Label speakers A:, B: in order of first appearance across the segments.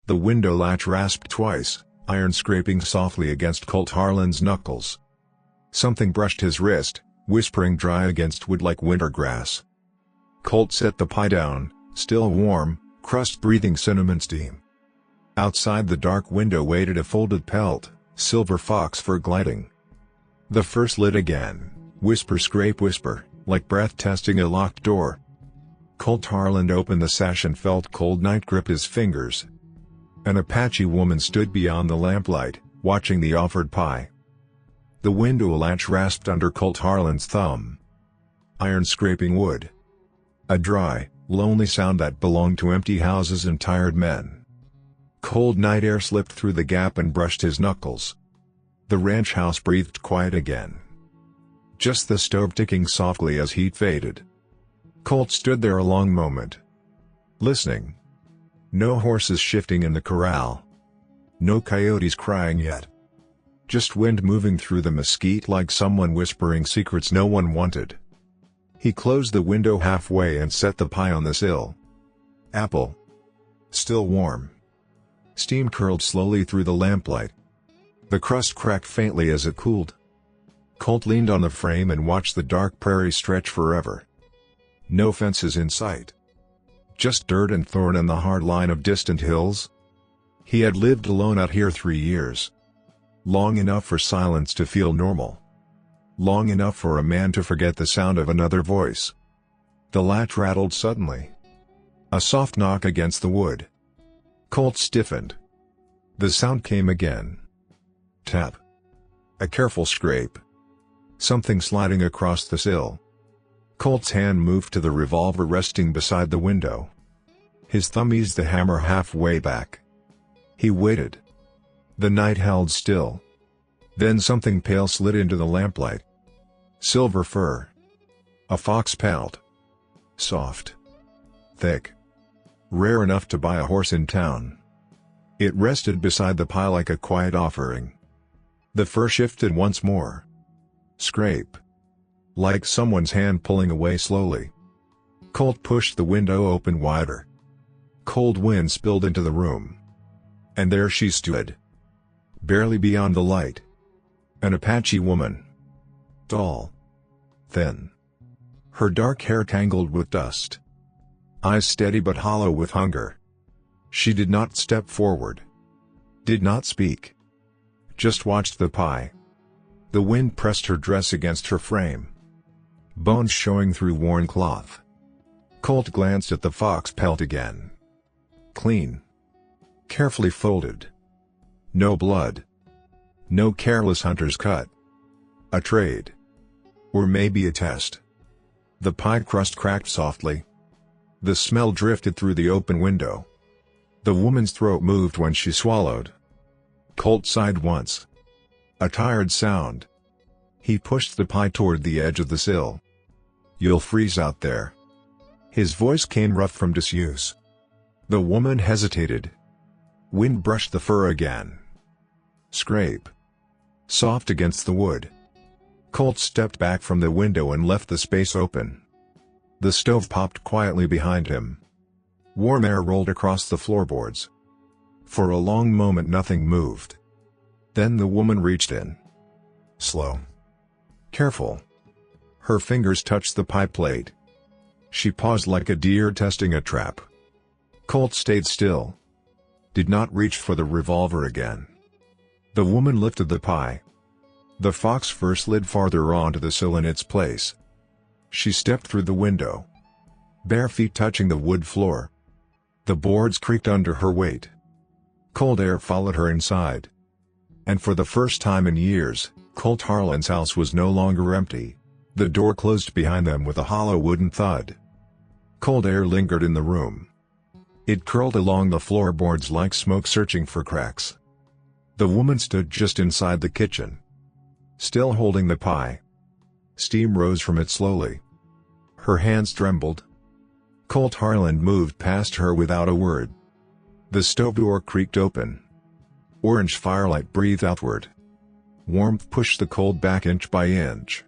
A: The window latch rasped twice, iron scraping softly against Colt Harland's knuckles. Something brushed his wrist, whispering dry against wood like winter grass. Colt set the pie down, still warm, crust-breathing cinnamon steam. Outside the dark window waited a folded pelt, silver fox fur gliding. The fur slid again, whisper scrape whisper, like breath testing a locked door. Colt Harland opened the sash and felt cold night grip his fingers. An Apache woman stood beyond the lamplight, watching the offered pie. The window latch rasped under Colt Harland's thumb. Iron scraping wood. A dry, lonely sound that belonged to empty houses and tired men. Cold night air slipped through the gap and brushed his knuckles. The ranch house breathed quiet again. Just the stove ticking softly as heat faded. Colt stood there a long moment. Listening. No horses shifting in the corral. No coyotes crying yet. Just wind moving through the mesquite like someone whispering secrets no one wanted. He closed the window halfway and set the pie on the sill. Apple. Still warm. Steam curled slowly through the lamplight. The crust cracked faintly as it cooled. Colt leaned on the frame and watched the dark prairie stretch forever. No fences in sight. Just dirt and thorn and the hard line of distant hills. He had lived alone out here 3 years. Long enough for silence to feel normal. Long enough for a man to forget the sound of another voice. The latch rattled suddenly. A soft knock against the wood. Colt stiffened. The sound came again. Tap. A careful scrape. Something sliding across the sill. Colt's hand moved to the revolver resting beside the window. His thumb eased the hammer halfway back. He waited. The night held still. Then something pale slid into the lamplight. Silver fur. A fox pelt. Soft. Thick. Rare enough to buy a horse in town. It rested beside the pie like a quiet offering. The fur shifted once more. Scrape. Like someone's hand pulling away slowly. Colt pushed the window open wider. Cold wind spilled into the room. And there she stood. Barely beyond the light. An Apache woman. Tall. Thin. Her dark hair tangled with dust. Eyes steady but hollow with hunger. She did not step forward. Did not speak. Just watched the pie. The wind pressed her dress against her frame. Bones showing through worn cloth. Colt glanced at the fox pelt again. Clean. Carefully folded. No blood. No careless hunter's cut. A trade. Or maybe a test. The pie crust cracked softly. The smell drifted through the open window. The woman's throat moved when she swallowed. Colt sighed once. A tired sound. He pushed the pie toward the edge of the sill. You'll freeze out there. His voice came rough from disuse. The woman hesitated. Wind brushed the fur again. Scrape. Soft against the wood. Colt stepped back from the window and left the space open. The stove popped quietly behind him. Warm air rolled across the floorboards. For a long moment nothing moved. Then the woman reached in. Slow. Careful. Her fingers touched the pie plate. She paused like a deer testing a trap. Colt stayed still. Did not reach for the revolver again. The woman lifted the pie. The fox fur slid farther onto the sill in its place. She stepped through the window. Bare feet touching the wood floor. The boards creaked under her weight. Cold air followed her inside. And for the first time in years, Colt Harland's house was no longer empty. The door closed behind them with a hollow wooden thud. Cold air lingered in the room. It curled along the floorboards like smoke searching for cracks. The woman stood just inside the kitchen. Still holding the pie. Steam rose from it slowly. Her hands trembled. Colt Harland moved past her without a word. The stove door creaked open. Orange firelight breathed outward. Warmth pushed the cold back inch by inch.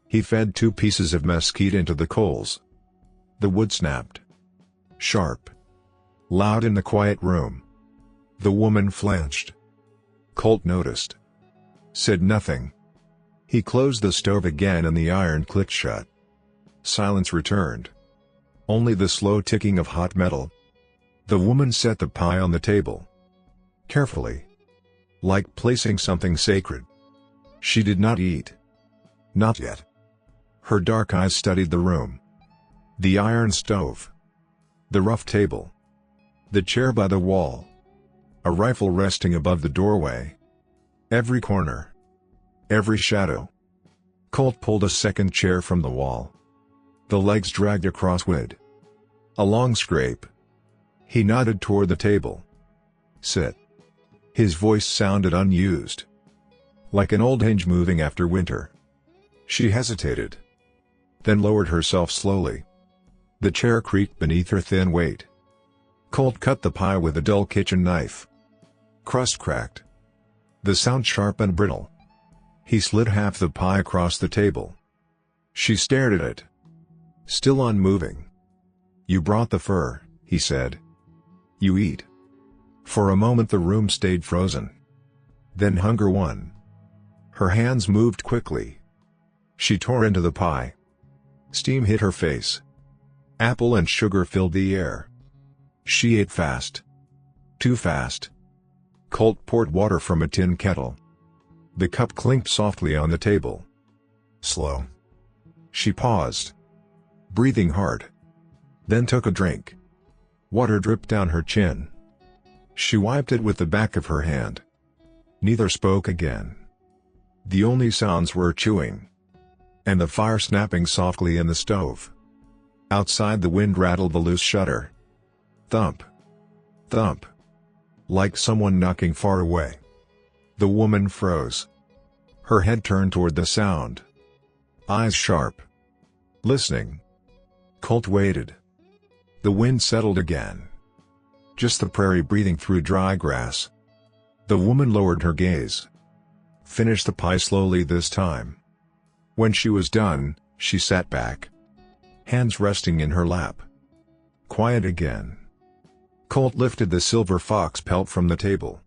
A: He fed 2 pieces of mesquite into the coals. The wood snapped. Sharp. Loud in the quiet room. The woman flinched. Colt noticed. Said nothing. He closed the stove again and the iron clicked shut. Silence returned. Only the slow ticking of hot metal. The woman set the pie on the table. Carefully. Like placing something sacred. She did not eat. Not yet. Her dark eyes studied the room. The iron stove. The rough table. The chair by the wall. A rifle resting above the doorway. Every corner. Every shadow. Colt pulled a second chair from the wall. The legs dragged across wood. A long scrape. He nodded toward the table. Sit. His voice sounded unused. Like an old hinge moving after winter. She hesitated. Then lowered herself slowly. The chair creaked beneath her thin weight. Colt cut the pie with a dull kitchen knife. Crust cracked. The sound sharp and brittle. He slid half the pie across the table. She stared at it. Still unmoving. You brought the fur, he said. You eat. For a moment the room stayed frozen. Then hunger won. Her hands moved quickly. She tore into the pie. Steam hit her face. Apple and sugar filled the air. She ate fast. Too fast. Colt poured water from a tin kettle. The cup clinked softly on the table. Slow. She paused. Breathing hard. Then took a drink. Water dripped down her chin. She wiped it with the back of her hand. Neither spoke again. The only sounds were chewing. And the fire snapping softly in the stove. Outside the wind rattled the loose shutter. Thump. Thump. Like someone knocking far away. The woman froze. Her head turned toward the sound. Eyes sharp. Listening. Colt waited. The wind settled again. Just the prairie breathing through dry grass. The woman lowered her gaze. Finished the pie slowly this time. When she was done, she sat back. Hands resting in her lap. Quiet again. Colt lifted the silver fox pelt from the table.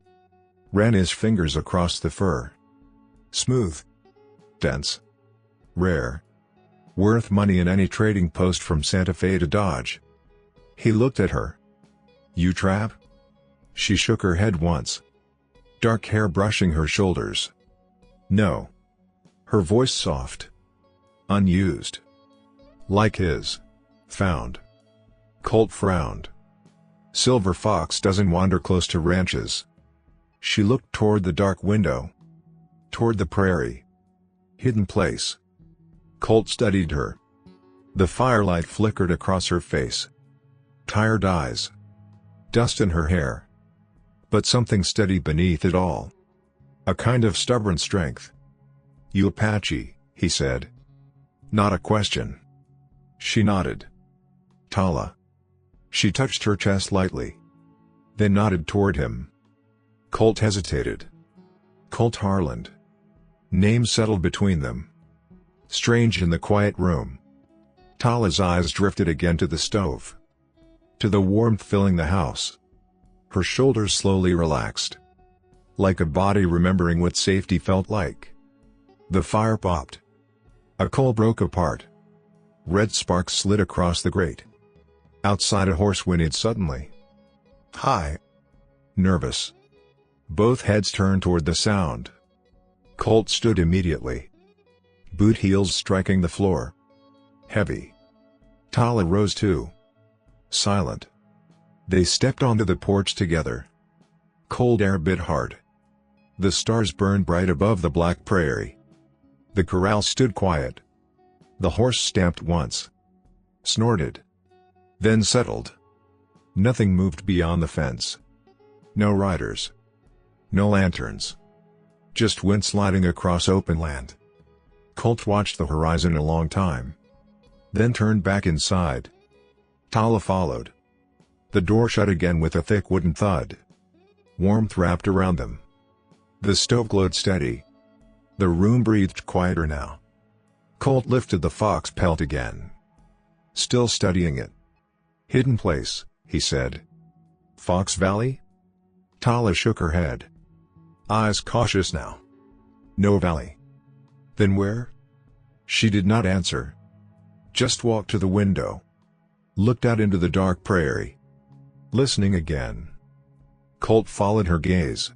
A: Ran his fingers across the fur. Smooth. Dense. Rare. Worth money in any trading post from Santa Fe to Dodge. He looked at her. You trap? She shook her head once. Dark hair brushing her shoulders. No. Her voice soft. Unused. Like his. Found. Colt frowned. Silver fox doesn't wander close to ranches. She looked toward the dark window. Toward the prairie. Hidden place. Colt studied her. The firelight flickered across her face. Tired eyes. Dust in her hair. But something steady beneath it all. A kind of stubborn strength. You Apache, he said. Not a question. She nodded. Tala. She touched her chest lightly. Then nodded toward him. Colt hesitated. Colt Harland. Name settled between them. Strange in the quiet room. Tala's eyes drifted again to the stove. To the warmth filling the house. Her shoulders slowly relaxed. Like a body remembering what safety felt like. The fire popped. A coal broke apart. Red sparks slid across the grate. Outside a horse whinnied suddenly. Hi. Nervous. Both heads turned toward the sound. Colt stood immediately. Boot heels striking the floor. Heavy. Tala rose too. Silent. They stepped onto the porch together. Cold air bit hard. The stars burned bright above the black prairie. The corral stood quiet. The horse stamped once. Snorted. Then settled. Nothing moved beyond the fence. No riders. No lanterns. Just wind sliding across open land. Colt watched the horizon a long time. Then turned back inside. Tala followed. The door shut again with a thick wooden thud. Warmth wrapped around them. The stove glowed steady. The room breathed quieter now. Colt lifted the fox pelt again. Still studying it. Hidden place, he said. Fox Valley? Tala shook her head. Eyes cautious now. No valley. Then where? She did not answer. Just walked to the window. Looked out into the dark prairie. Listening again. Colt followed her gaze.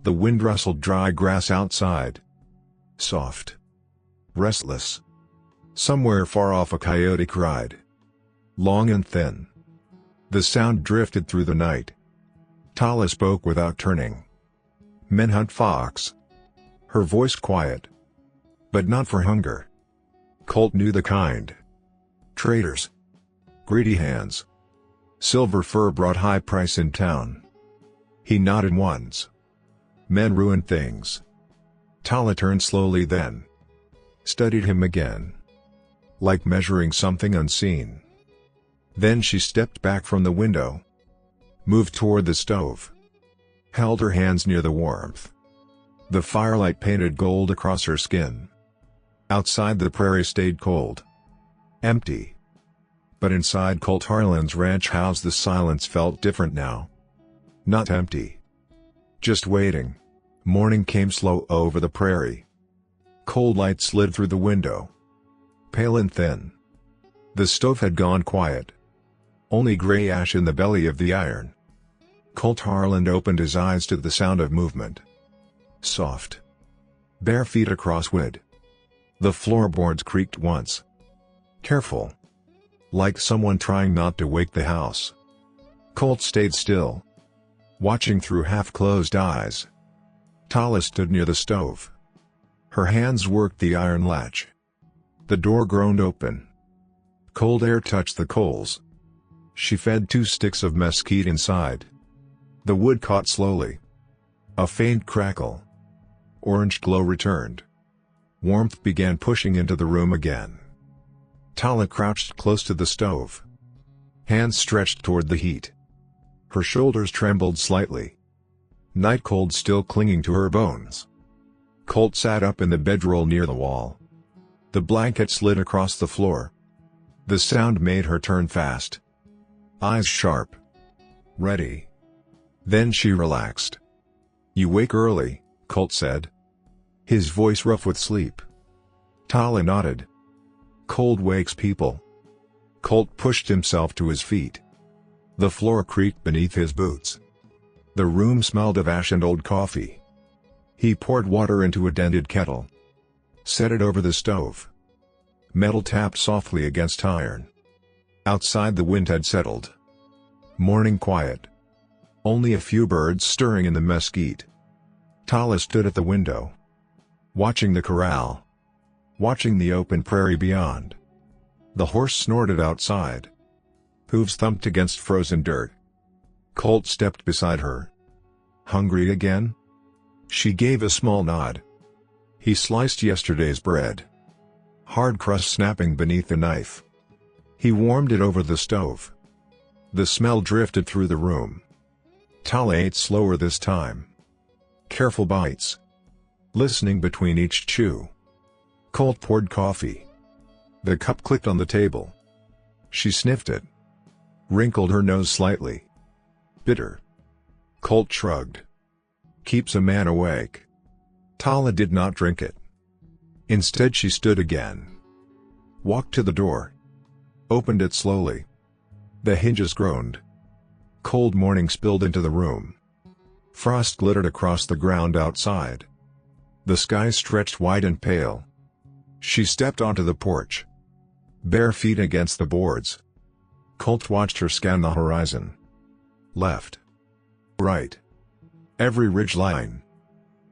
A: The wind rustled dry grass outside. Soft. Restless. Somewhere far off a coyote cried. Long and thin. The sound drifted through the night. Tala spoke without turning. Men hunt fox. Her voice quiet. But not for hunger. Colt knew the kind. Traders. Greedy hands. Silver fur brought high price in town. He nodded once. Men ruin things. Tala turned slowly then. Studied him again. Like measuring something unseen. Then she stepped back from the window. Moved toward the stove. Held her hands near the warmth. The firelight painted gold across her skin. Outside the prairie stayed cold. Empty. But inside Colt Harland's ranch house the silence felt different now. Not empty. Just waiting. Morning came slow over the prairie. Cold light slid through the window. Pale and thin. The stove had gone quiet. Only gray ash in the belly of the iron. Colt Harland opened his eyes to the sound of movement. Soft. Bare feet across wood. The floorboards creaked once. Careful. Like someone trying not to wake the house. Colt stayed still. Watching through half-closed eyes. Tala stood near the stove. Her hands worked the iron latch. The door groaned open. Cold air touched the coals. She fed 2 sticks of mesquite inside. The wood caught slowly. A faint crackle. Orange glow returned. Warmth began pushing into the room again. Tala crouched close to the stove. Hands stretched toward the heat. Her shoulders trembled slightly. Night cold still clinging to her bones. Colt sat up in the bedroll near the wall. The blanket slid across the floor. The sound made her turn fast. Eyes sharp. Ready. Then she relaxed. You wake early, Colt said. His voice rough with sleep. Tala nodded. Cold wakes people. Colt pushed himself to his feet. The floor creaked beneath his boots. The room smelled of ash and old coffee. He poured water into a dented kettle. Set it over the stove. Metal tapped softly against iron. Outside the wind had settled. Morning quiet. Only a few birds stirring in the mesquite. Tala stood at the window. Watching the corral. Watching the open prairie beyond. The horse snorted outside. Hooves thumped against frozen dirt. Colt stepped beside her. Hungry again? She gave a small nod. He sliced yesterday's bread. Hard crust snapping beneath the knife. He warmed it over the stove. The smell drifted through the room. Tala ate slower this time. Careful bites. Listening between each chew. Colt poured coffee. The cup clicked on the table. She sniffed it. Wrinkled her nose slightly. Bitter. Colt shrugged. Keeps a man awake. Tala did not drink it. Instead she stood again. Walked to the door. Opened it slowly. The hinges groaned. Cold morning spilled into the room. Frost glittered across the ground outside. The sky stretched wide and pale. She stepped onto the porch. Bare feet against the boards. Colt watched her scan the horizon. Left. Right. Every ridge line.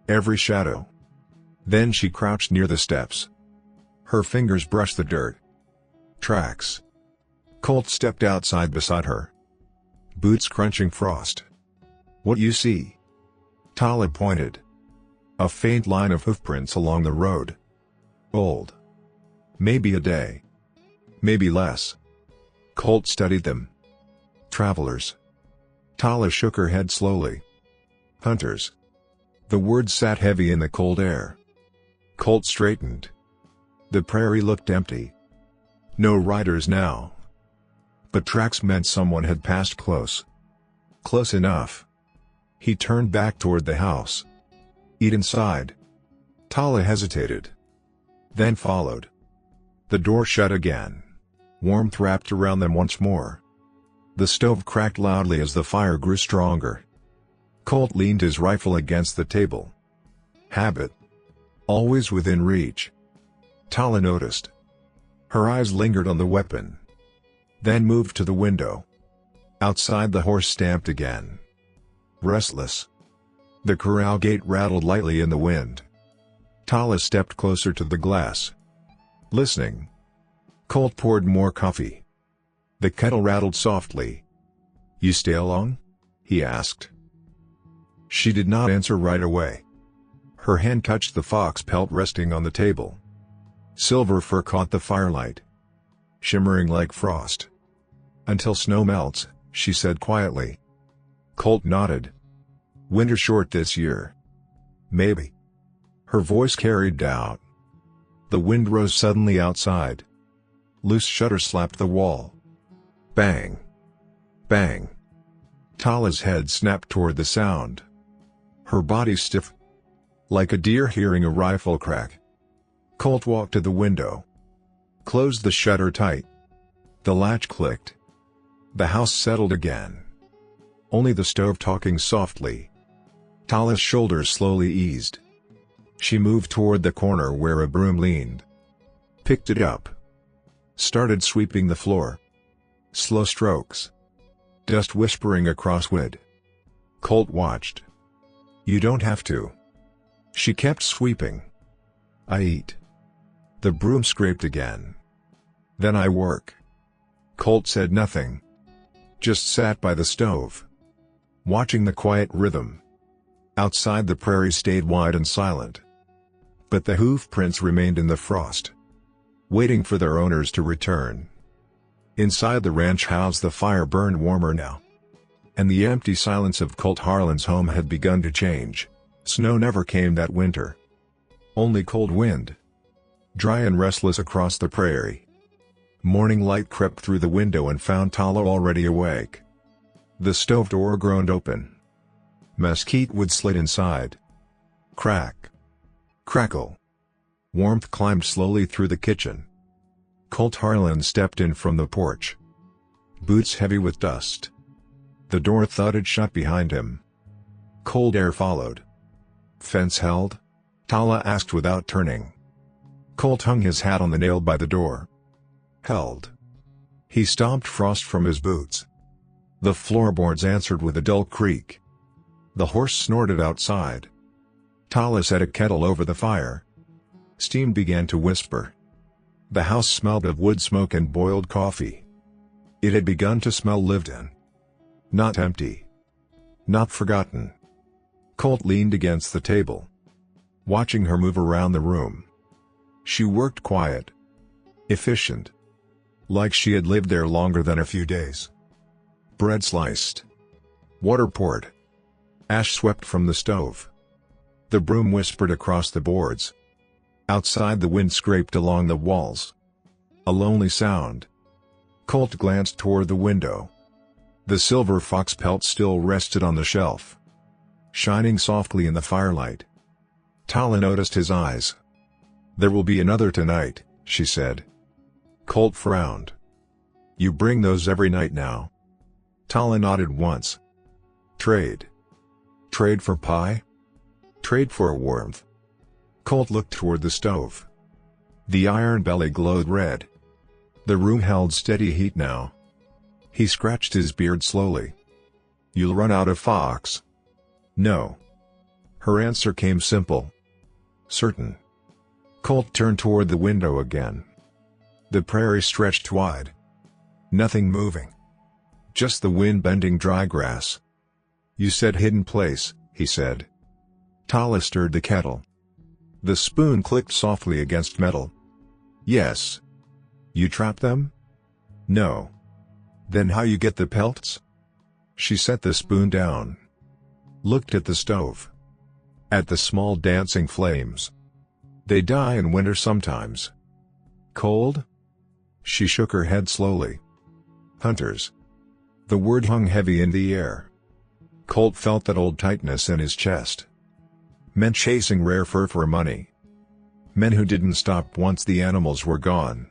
A: Every shadow. Then she crouched near the steps. Her fingers brushed the dirt. Tracks. Colt stepped outside beside her. Boots crunching frost. What you see? Tala pointed. A faint line of hoofprints along the road. Old. Maybe a day. Maybe less. Colt studied them. Travelers. Tala shook her head slowly. Hunters. The words sat heavy in the cold air. Colt straightened. The prairie looked empty. No riders now. But tracks meant someone had passed close. Close enough. He turned back toward the house. "Eat inside." Tala hesitated, then followed. The door shut again. Warmth wrapped around them once more. The stove cracked loudly as the fire grew stronger. Colt leaned his rifle against the table. Habit. Always within reach. Tala noticed. Her eyes lingered on the weapon, then moved to the window. Outside, the horse stamped again. Restless. The corral gate rattled lightly in the wind. Tala stepped closer to the glass, listening. Colt poured more coffee. The kettle rattled softly. "You stay long?" he asked. She did not answer right away. Her hand touched the fox pelt resting on the table. Silver fur caught the firelight, shimmering like frost. "Until snow melts," she said quietly. Colt nodded. "Winter short this year." "Maybe." Her voice carried doubt. The wind rose suddenly outside. Loose shutters slapped the wall. Bang! Bang! Tala's head snapped toward the sound. Her body stiff, like a deer hearing a rifle crack. Colt walked to the window, closed the shutter tight. The latch clicked. The house settled again. Only the stove talking softly. Tala's shoulders slowly eased. She moved toward the corner where a broom leaned. Picked it up. Started sweeping the floor. Slow strokes. Dust whispering across wood. Colt watched. "You don't have to." She kept sweeping. "I eat." The broom scraped again. "Then I work." Colt said nothing. Just sat by the stove, watching the quiet rhythm. Outside, the prairie stayed wide and silent. But the hoof prints remained in the frost, waiting for their owners to return. Inside the ranch house, the fire burned warmer now, and the empty silence of Colt Harland's home had begun to change. Snow never came that winter. Only cold wind, dry and restless across the prairie. Morning light crept through the window and found Tala already awake. The stove door groaned open. Mesquite wood slid inside. Crack. Crackle. Warmth climbed slowly through the kitchen. Colt Harland stepped in from the porch, boots heavy with dust. The door thudded shut behind him. Cold air followed. "Fence held?" Tala asked without turning. Colt hung his hat on the nail by the door. "Held." He stomped frost from his boots. The floorboards answered with a dull creak. The horse snorted outside. Tala set a kettle over the fire. Steam began to whisper. The house smelled of wood smoke and boiled coffee. It had begun to smell lived in. Not empty. Not forgotten. Colt leaned against the table, watching her move around the room. She worked quiet, efficient, like she had lived there longer than a few days. Bread sliced. Water poured. Ash swept from the stove. The broom whispered across the boards. Outside, the wind scraped along the walls. A lonely sound. Colt glanced toward the window. The silver fox pelt still rested on the shelf, shining softly in the firelight. Tala noticed his eyes. "There will be another tonight," she said. Colt frowned. "You bring those every night now?" Tala nodded once. "Trade." "Trade for pie?" "Trade for warmth." Colt looked toward the stove. The iron belly glowed red. The room held steady heat now. He scratched his beard slowly. "You'll run out of fox." "No." Her answer came simple. "Certain." Colt turned toward the window again. The prairie stretched wide. Nothing moving. Just the wind bending dry grass. "You said hidden place," he said. Tala stirred the kettle. The spoon clicked softly against metal. "Yes." "You trap them?" "No." "Then how you get the pelts?" She set the spoon down, looked at the stove, at the small dancing flames. "They die in winter sometimes." "Cold?" She shook her head slowly. "Hunters." The word hung heavy in the air. Colt felt that old tightness in his chest. Men chasing rare fur for money. Men who didn't stop once the animals were gone.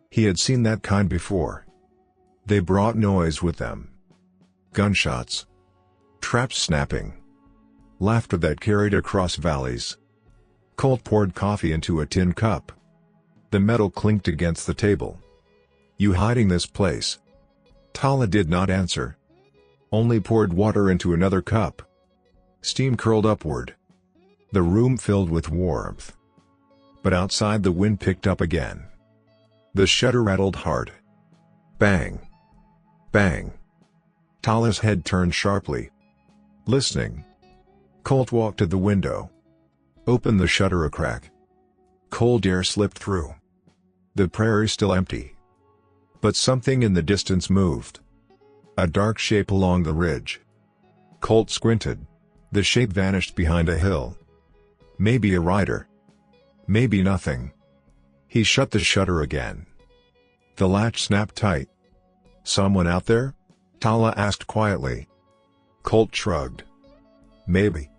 A: He had seen that kind before. They brought noise with them. Gunshots. Traps snapping. Laughter that carried across valleys. Colt poured coffee into a tin cup. The metal clinked against the table. "You hiding this place?" Tala did not answer. Only poured water into another cup. Steam curled upward. The room filled with warmth. But outside the wind picked up again. The shutter rattled hard. Bang. Bang. Tala's head turned sharply. Listening. Colt walked to the window. Opened the shutter a crack. Cold air slipped through. The prairie still empty. But something in the distance moved. A dark shape along the ridge. Colt squinted. The shape vanished behind a hill. Maybe a rider. Maybe nothing. He shut the shutter again. The latch snapped tight. "Someone out there?" Tala asked quietly. Colt shrugged. "Maybe."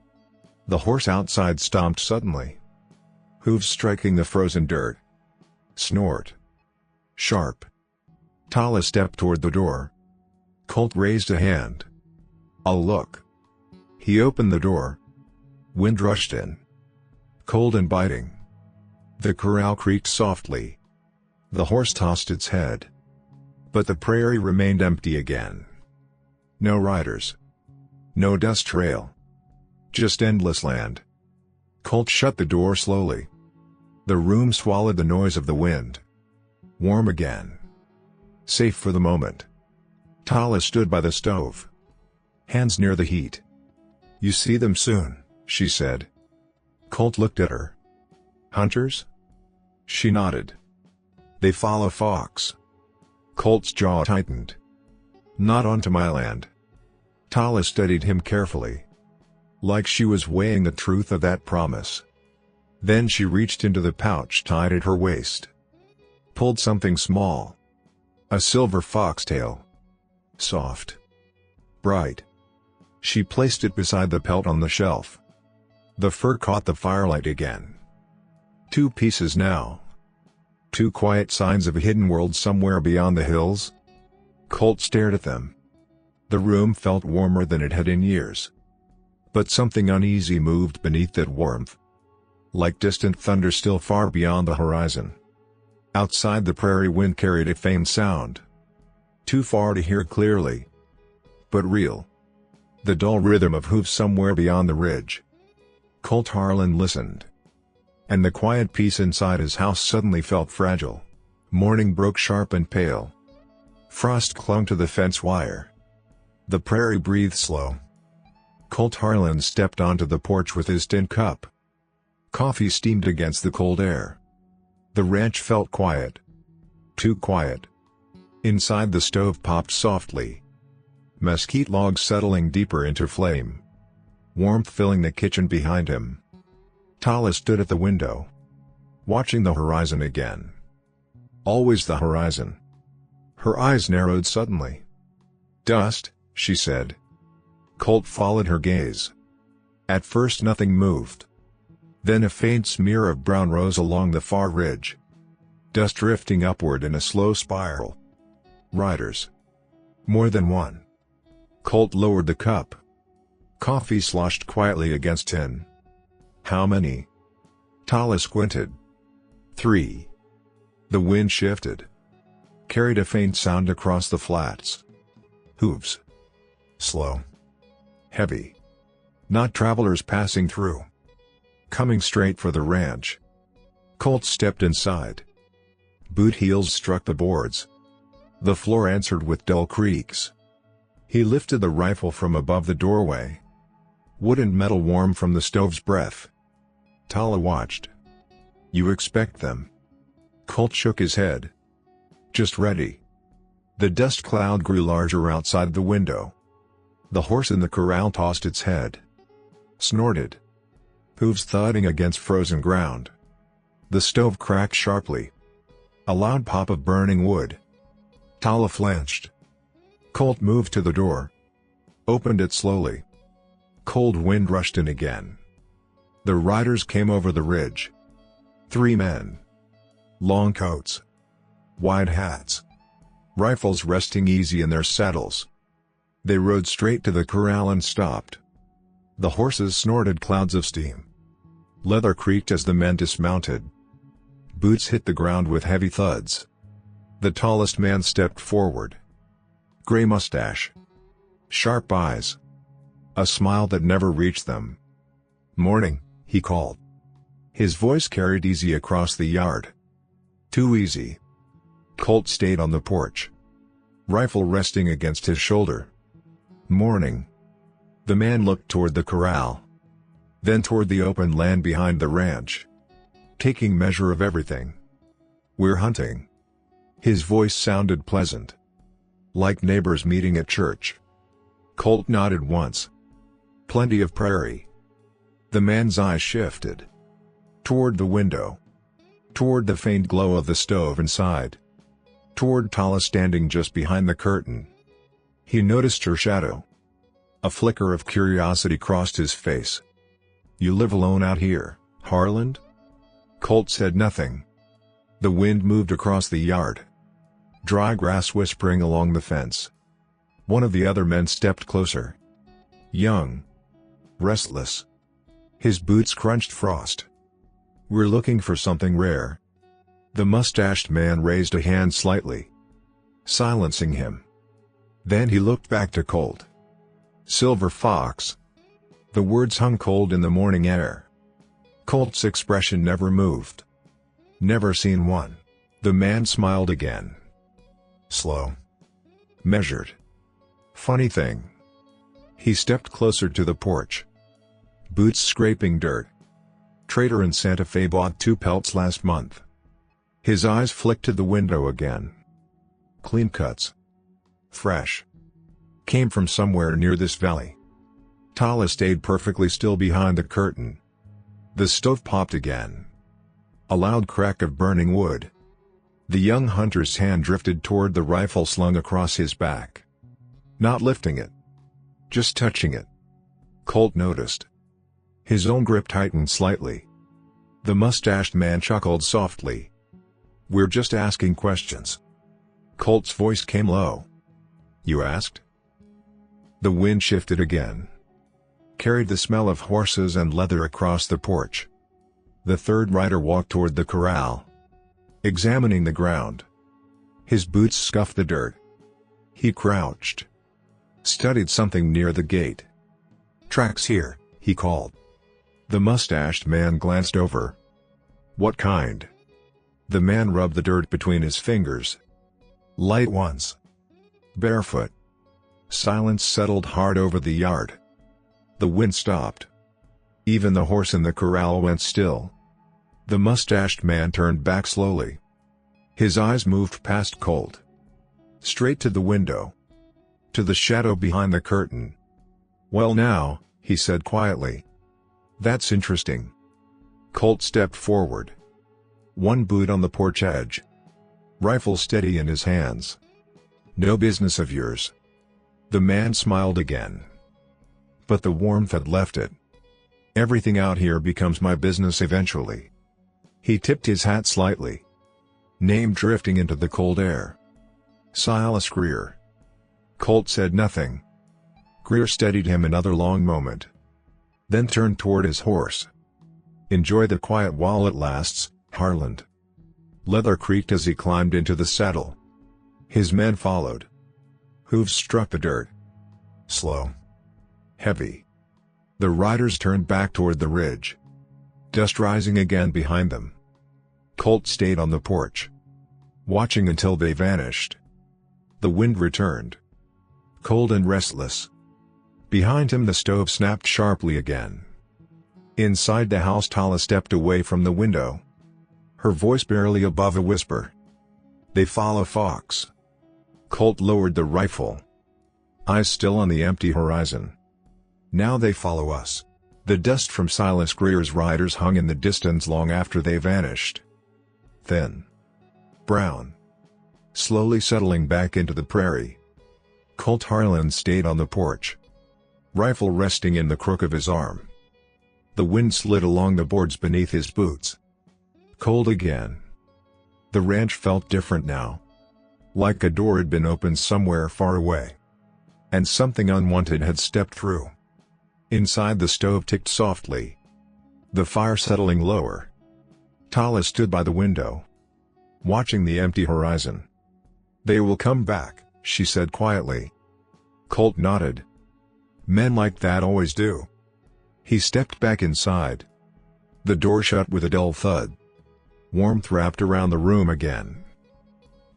A: The horse outside stomped suddenly. Hooves striking the frozen dirt. Snort. Sharp. Tala stepped toward the door. Colt raised a hand. "I'll look." He opened the door. Wind rushed in. Cold and biting. The corral creaked softly. The horse tossed its head. But the prairie remained empty again. No riders. No dust trail. Just endless land. Colt shut the door slowly. The room swallowed the noise of the wind. Warm again. Safe for the moment. Tala stood by the stove. Hands near the heat. "You see them soon," she said. Colt looked at her. "Hunters?" She nodded. "They follow fox." Colt's jaw tightened. "Not onto my land." Tala studied him carefully. Like she was weighing the truth of that promise. Then she reached into the pouch tied at her waist. Pulled something small. A silver foxtail. Soft. Bright. She placed it beside the pelt on the shelf. The fur caught the firelight again. 2 pieces now. 2 quiet signs of a hidden world somewhere beyond the hills. Colt stared at them. The room felt warmer than it had in years. But something uneasy moved beneath that warmth. Like distant thunder still far beyond the horizon. Outside the prairie wind carried a faint sound. Too far to hear clearly. But real. The dull rhythm of hooves somewhere beyond the ridge. Colt Harland listened. And the quiet peace inside his house suddenly felt fragile. Morning broke sharp and pale. Frost clung to the fence wire. The prairie breathed slow. Colt Harland stepped onto the porch with his tin cup. Coffee steamed against the cold air. The ranch felt quiet. Too quiet. Inside the stove popped softly. Mesquite logs settling deeper into flame. Warmth filling the kitchen behind him. Tala stood at the window. Watching the horizon again. Always the horizon. Her eyes narrowed suddenly. "Dust," she said. Colt followed her gaze. At first nothing moved. Then a faint smear of brown rose along the far ridge. Dust drifting upward in a slow spiral. Riders. More than one. Colt lowered the cup. Coffee sloshed quietly against tin. "How many?" Tala squinted. 3. The wind shifted. Carried a faint sound across the flats. Hooves. Slow. Heavy. Not travelers passing through. Coming straight for the ranch. Colt stepped inside. Boot heels struck the boards. The floor answered with dull creaks. He lifted the rifle from above the doorway. Wood and metal warm from the stove's breath. Tala watched. "You expect them?" Colt shook his head. "Just ready." The dust cloud grew larger outside the window. The horse in the corral tossed its head. Snorted. Hooves thudding against frozen ground. The stove cracked sharply. A loud pop of burning wood. Tala flinched. Colt moved to the door. opened it slowly. Cold wind rushed in again. The riders came over the ridge. 3 men. Long coats. Wide hats. Rifles resting easy in their saddles. They rode straight to the corral and stopped. The horses snorted clouds of steam. Leather creaked as the men dismounted. Boots hit the ground with heavy thuds. The tallest man stepped forward. Gray mustache. Sharp eyes. A smile that never reached them. "Morning," he called. His voice carried easy across the yard. Too easy. Colt stayed on the porch. Rifle resting against his shoulder. "Morning." The man looked toward the corral. Then toward the open land behind the ranch. Taking measure of everything. "We're hunting." His voice sounded pleasant. Like neighbors meeting at church. Colt nodded once. "Plenty of prairie." The man's eyes shifted. Toward the window. Toward the faint glow of the stove inside. Toward Tala standing just behind the curtain. He noticed her shadow. A flicker of curiosity crossed his face. "You live alone out here, Harland?" Colt said nothing. The wind moved across the yard. Dry grass whispering along the fence. One of the other men stepped closer. Young. Restless. His boots crunched frost. "We're looking for something rare." The mustached man raised a hand slightly, silencing him. Then he looked back to Colt. "Silver fox." The words hung cold in the morning air. Colt's expression never moved. "Never seen one." The man smiled again. Slow. Measured. "Funny thing." He stepped closer to the porch. Boots scraping dirt. "Trader in Santa Fe bought 2 pelts last month." His eyes flicked to the window again. "Clean cuts. Fresh. Came from somewhere near this valley." Tala stayed perfectly still behind the curtain. The stove popped again. A loud crack of burning wood. The young hunter's hand drifted toward the rifle slung across his back. Not lifting it. Just touching it. Colt noticed. His own grip tightened slightly. The mustached man chuckled softly. "We're just asking questions." Colt's voice came low. "You asked?" The wind shifted again. Carried the smell of horses and leather across the porch. The third rider walked toward the corral. Examining the ground. His boots scuffed the dirt. He crouched. Studied something near the gate. "Tracks here," he called. The mustached man glanced over. "What kind?" The man rubbed the dirt between his fingers. "Light ones." "Barefoot." Silence settled hard over the yard. The wind stopped. Even the horse in the corral went still. The mustached man turned back slowly. His eyes moved past Colt. Straight to the window. To the shadow behind the curtain. "Well now," he said quietly. "That's interesting." Colt stepped forward. One boot on the porch edge. Rifle steady in his hands. "No business of yours." The man smiled again. But the warmth had left it. "Everything out here becomes my business eventually." He tipped his hat slightly. Name drifting into the cold air. "Silas Greer." Colt said nothing. Greer steadied him another long moment. Then turned toward his horse. "Enjoy the quiet while it lasts, Harland." Leather creaked as he climbed into the saddle. His men followed. Hooves struck the dirt. Slow. Heavy. The riders turned back toward the ridge. Dust rising again behind them. Colt stayed on the porch. Watching until they vanished. The wind returned. Cold and restless. Behind him the stove snapped sharply again. Inside the house Tala stepped away from the window. Her voice barely above a whisper. "They follow Fox." Colt lowered the rifle. Eyes still on the empty horizon. "Now they follow us." The dust from Silas Greer's riders hung in the distance long after they vanished. Thin. Brown. Slowly settling back into the prairie. Colt Harland stayed on the porch. rifle resting in the crook of his arm. The wind slid along the boards beneath his boots. Cold again. The ranch felt different now. Like a door had been opened somewhere far away. And something unwanted had stepped through. Inside, the stove ticked softly, the fire settling lower. Tala stood by the window, watching the empty horizon. "They will come back," she said quietly. Colt nodded. "Men like that always do." He stepped back inside. The door shut with a dull thud. Warmth wrapped around the room again.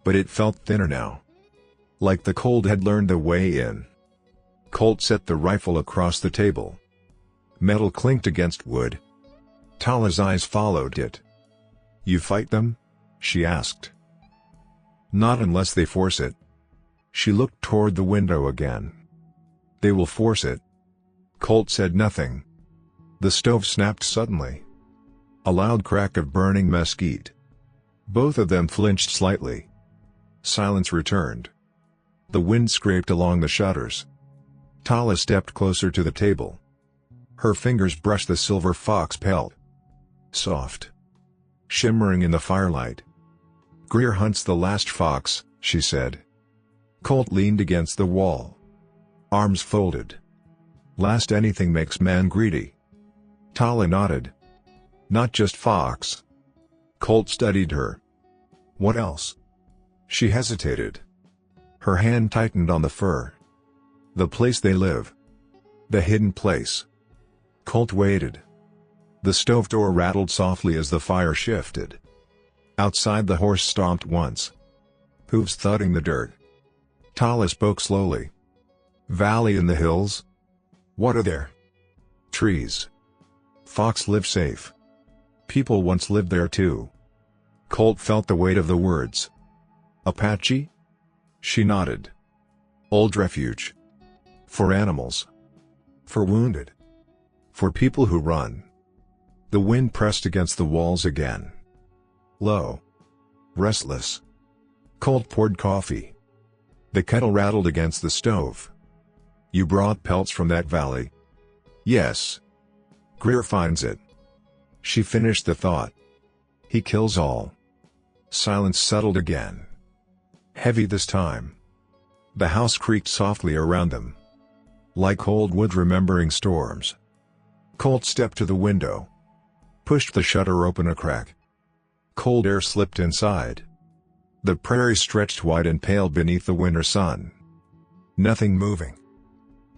A: But it felt thinner now. Like the cold had learned the way in. Colt set the rifle across the table. Metal clinked against wood. Tala's eyes followed it. "You fight them?" she asked. "Not unless they force it." She looked toward the window again. "They will force it." Colt said nothing. The stove snapped suddenly. A loud crack of burning mesquite. Both of them flinched slightly. Silence returned. The wind scraped along the shutters. Tala stepped closer to the table. Her fingers brushed the silver fox pelt. Soft. Shimmering in the firelight. "Greer hunts the last fox," she said. Colt leaned against the wall. Arms folded. "Last anything makes man greedy." Tala nodded. "Not just fox." Colt studied her. "What else?" She hesitated. Her hand tightened on the fur. "The place they live. The hidden place." Colt waited. The stove door rattled softly as the fire shifted. Outside, the horse stomped once. Hooves thudding the dirt. Tala spoke slowly. "Valley in the hills?" "What are there?" "Trees. Fox live safe. People once lived there too." Colt felt the weight of the words. "Apache?" She nodded. "Old refuge. For animals. For wounded. For people who run." The wind pressed against the walls again. Low. Restless. Colt poured coffee. The kettle rattled against the stove. "You brought pelts from that valley?" "Yes. Greer finds it." She finished the thought. "He kills all." Silence settled again. Heavy this time. The house creaked softly around them. Like old wood remembering storms. Colt stepped to the window. Pushed the shutter open a crack. Cold air slipped inside. The prairie stretched white and pale beneath the winter sun. Nothing moving.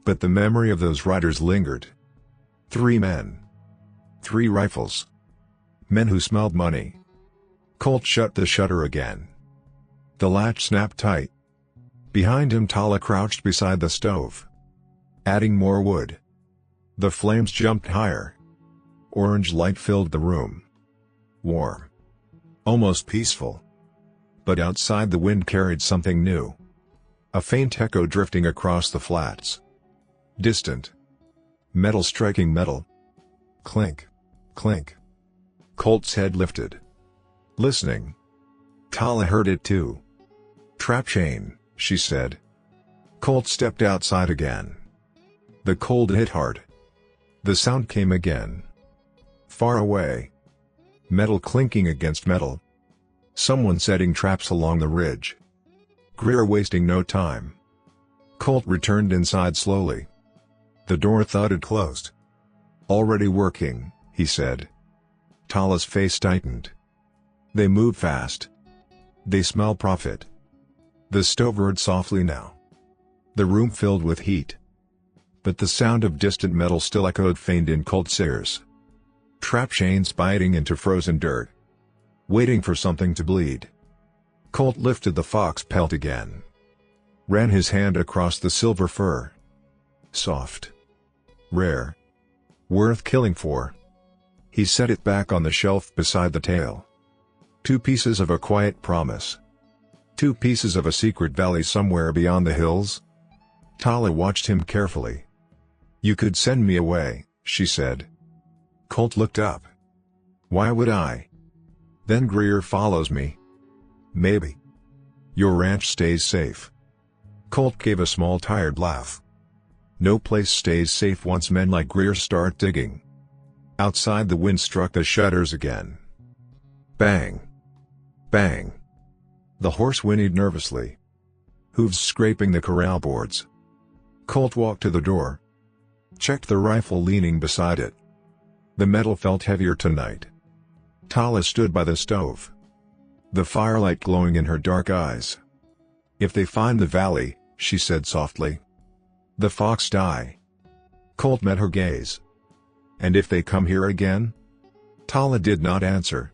A: But the memory of those riders lingered. 3 men. 3 rifles. Men who smelled money. Colt shut the shutter again. The latch snapped tight. Behind him, Tala crouched beside the stove, adding more wood. The flames jumped higher. Orange light filled the room. Warm. Almost peaceful. But outside, the wind carried something new. A faint echo drifting across the flats. Distant. Metal striking metal. Clink. Clink. Colt's head lifted. Listening. Tala heard it too. "Trap chain," she said. Colt stepped outside again. The cold hit hard. The sound came again. Far away. Metal clinking against metal. Someone setting traps along the ridge. Greer wasting no time. Colt returned inside slowly. The door thudded closed. "Already working," he said. Tala's face tightened. "They move fast. They smell profit." The stove roared softly now. The room filled with heat. But the sound of distant metal still echoed faint in Colt's ears. Trap chains biting into frozen dirt. Waiting for something to bleed. Colt lifted the fox pelt again. Ran his hand across the silver fur. Soft. Rare. Worth killing for. He set it back on the shelf beside the tail. 2 pieces of a quiet promise. 2 pieces of a secret valley somewhere beyond the hills. Tala watched him carefully. "You could send me away," she said. Colt looked up. "Why would I? Then Greer follows me." "Maybe. Your ranch stays safe." Colt gave a small tired laugh. No place stays safe once men like Greer start digging. Outside, the wind struck the shutters again. Bang! Bang! The horse whinnied nervously, hooves scraping the corral boards. Colt walked to the door, checked the rifle leaning beside it. The metal felt heavier tonight. Tala stood by the stove, the firelight glowing in her dark eyes. "If they find the valley," she said softly, "the fox die." Colt met her gaze. "And if they come here again?" Tala did not answer.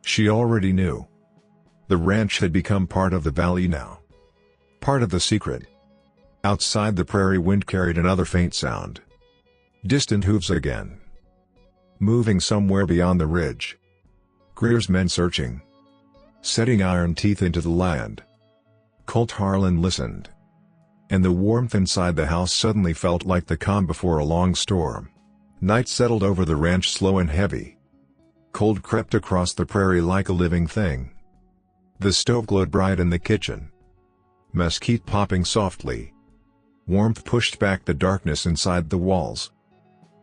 A: She already knew. The ranch had become part of the valley now. Part of the secret. Outside, the prairie wind carried another faint sound. Distant hooves again. Moving somewhere beyond the ridge. Greer's men searching. Setting iron teeth into the land. Colt Harland listened. And the warmth inside the house suddenly felt like the calm before a long storm. Night settled over the ranch, slow and heavy. Cold crept across the prairie like a living thing. The stove glowed bright in the kitchen. Mesquite popping softly. Warmth pushed back the darkness inside the walls.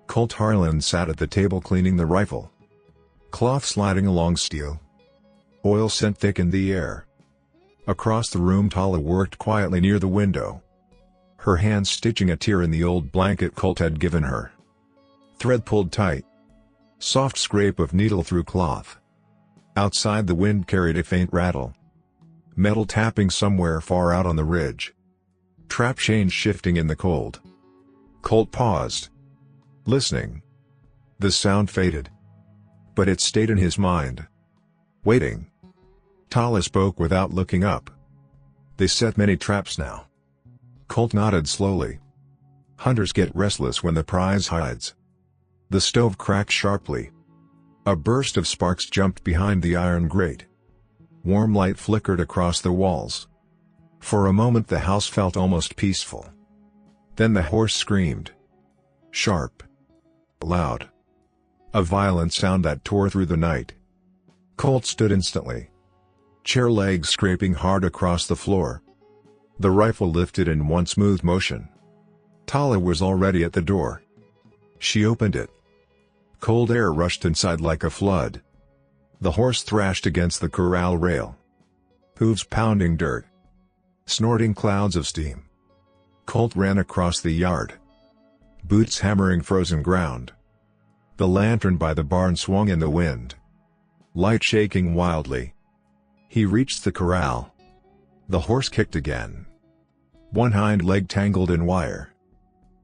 A: Colt Harland sat at the table cleaning the rifle. Cloth sliding along steel. Oil scent thickened the air. Across the room, Tala worked quietly near the window, her hands stitching a tear in the old blanket Colt had given her. Thread pulled tight. Soft scrape of needle through cloth. Outside, the wind carried a faint rattle. Metal tapping somewhere far out on the ridge. Trap chains shifting in the cold. Colt paused, listening. The sound faded, but it stayed in his mind. Waiting. Tala spoke without looking up. "They set many traps now." Colt nodded slowly. "Hunters get restless when the prize hides." The stove cracked sharply. A burst of sparks jumped behind the iron grate. Warm light flickered across the walls. For a moment the house felt almost peaceful. Then the horse screamed. Sharp. Loud. A violent sound that tore through the night. Colt stood instantly. Chair legs scraping hard across the floor. The rifle lifted in one smooth motion. Tala was already at the door. She opened it. Cold air rushed inside like a flood. The horse thrashed against the corral rail. Hooves pounding dirt. Snorting clouds of steam. Colt ran across the yard. Boots hammering frozen ground. The lantern by the barn swung in the wind, light shaking wildly. He reached the corral. The horse kicked again. One hind leg tangled in wire.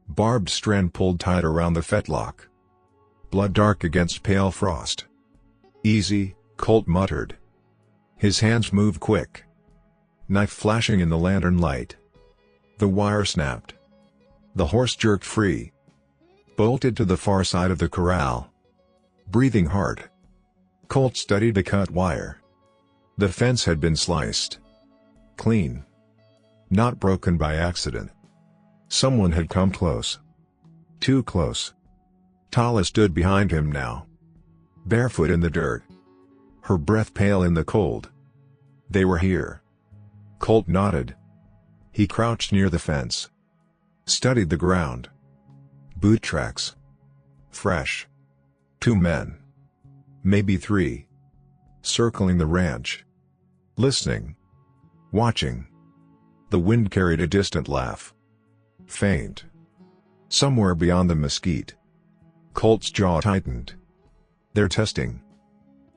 A: Barbed strand pulled tight around the fetlock. Blood dark against pale frost. "Easy," Colt muttered. His hands moved quick. Knife flashing in the lantern light. The wire snapped. The horse jerked free. Bolted to the far side of the corral. Breathing hard. Colt studied the cut wire. The fence had been sliced. Clean. Not broken by accident. Someone had come close. Too close. Tala stood behind him now. Barefoot in the dirt. Her breath pale in the cold. They were here. Colt nodded. He crouched near the fence. Studied the ground. Boot tracks. Fresh. 2 men. Maybe 3. Circling the ranch. Listening. Watching. The wind carried a distant laugh. Faint. Somewhere beyond the mesquite. Colt's jaw tightened. They're testing.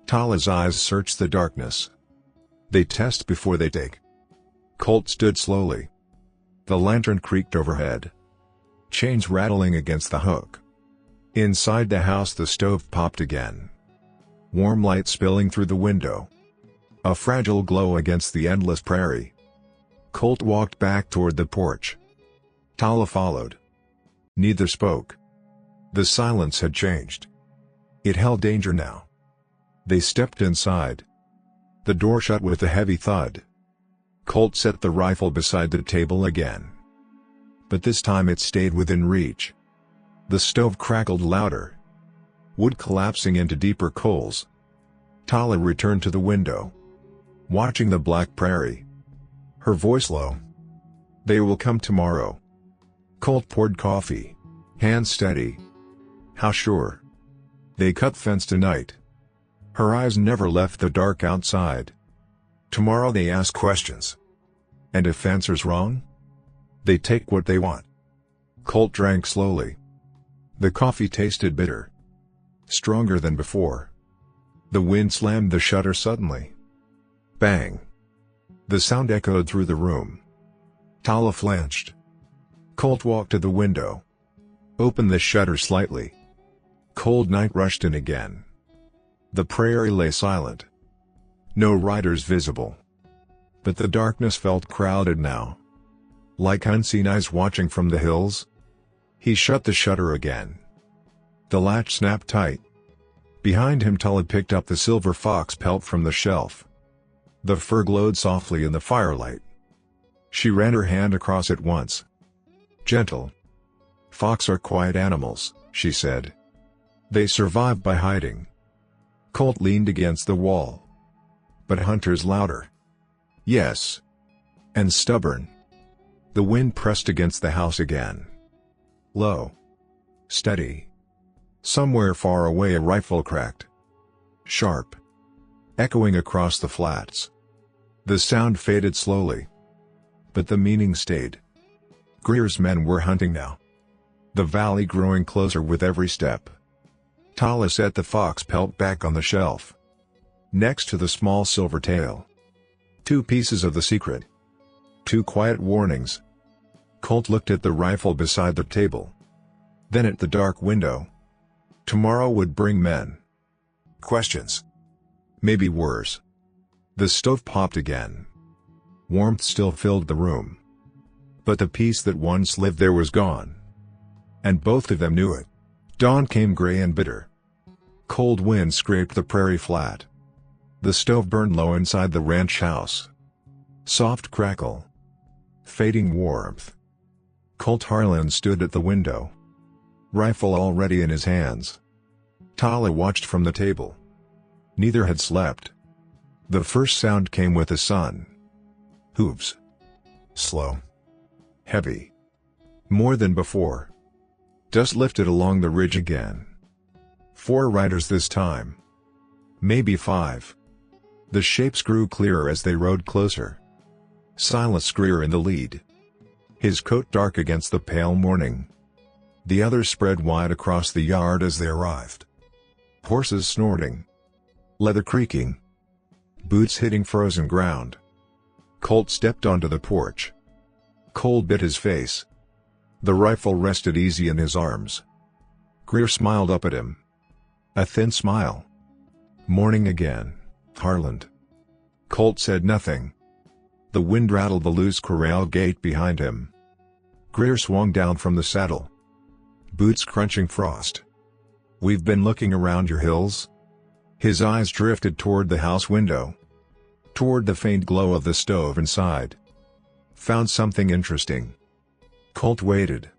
A: Tala's eyes searched the darkness. They test before they take. Colt stood slowly. The lantern creaked overhead. Chains rattling against the hook. Inside the house, the stove popped again. Warm light spilling through the window. A fragile glow against the endless prairie. Colt walked back toward the porch. Tala followed. Neither spoke. The silence had changed. It held danger now. They stepped inside. The door shut with a heavy thud. Colt set the rifle beside the table again. But this time it stayed within reach. The stove crackled louder. Wood collapsing into deeper coals. Tala returned to the window. Watching the black prairie. Her voice low. "They will come tomorrow." Colt poured coffee. Hands steady. How sure? They cut fence tonight. Her eyes never left the dark outside. Tomorrow they ask questions. And if answer's wrong? They take what they want. Colt drank slowly. The coffee tasted bitter. Stronger than before. The wind slammed the shutter suddenly. Bang. The sound echoed through the room. Tala flinched. Colt walked to the window. Opened the shutter slightly. Cold night rushed in again. The prairie lay silent. No riders visible. But the darkness felt crowded now. Like unseen eyes watching from the hills. He shut the shutter again. The latch snapped tight. Behind him Tala picked up the silver fox pelt from the shelf. The fur glowed softly in the firelight. She ran her hand across it once. Gentle. Fox are quiet animals, she said. They survive by hiding. Colt leaned against the wall. But hunters louder. Yes. And stubborn. The wind pressed against the house again. Low. Steady. Somewhere far away a rifle cracked. Sharp. Echoing across the flats. The sound faded slowly. But the meaning stayed. Greer's men were hunting now. The valley growing closer with every step. Tala set the fox pelt back on the shelf. Next to the small silver tail. 2 pieces of the secret. 2 quiet warnings. Colt looked at the rifle beside the table. Then at the dark window. Tomorrow would bring men. Questions. Maybe worse. The stove popped again. Warmth still filled the room. But the peace that once lived there was gone. And both of them knew it. Dawn came gray and bitter. Cold wind scraped the prairie flat. The stove burned low inside the ranch house. Soft crackle. Fading warmth. Colt Harland stood at the window. Rifle already in his hands. Tala watched from the table. Neither had slept. The first sound came with the sun. Hooves. Slow. Heavy. More than before. Dust lifted along the ridge again. 4 riders this time. Maybe 5. The shapes grew clearer as they rode closer. Silas Greer in the lead. His coat dark against the pale morning. The others spread wide across the yard as they arrived. Horses snorting. Leather creaking. Boots hitting frozen ground. Colt stepped onto the porch. Cold bit his face. The rifle rested easy in his arms. Greer smiled up at him. A thin smile. Morning again, Harland. Colt said nothing. The wind rattled the loose corral gate behind him. Greer swung down from the saddle. Boots crunching frost. We've been looking around your hills? His eyes drifted toward the house window. Toward the faint glow of the stove inside. Found something interesting. Colt waited.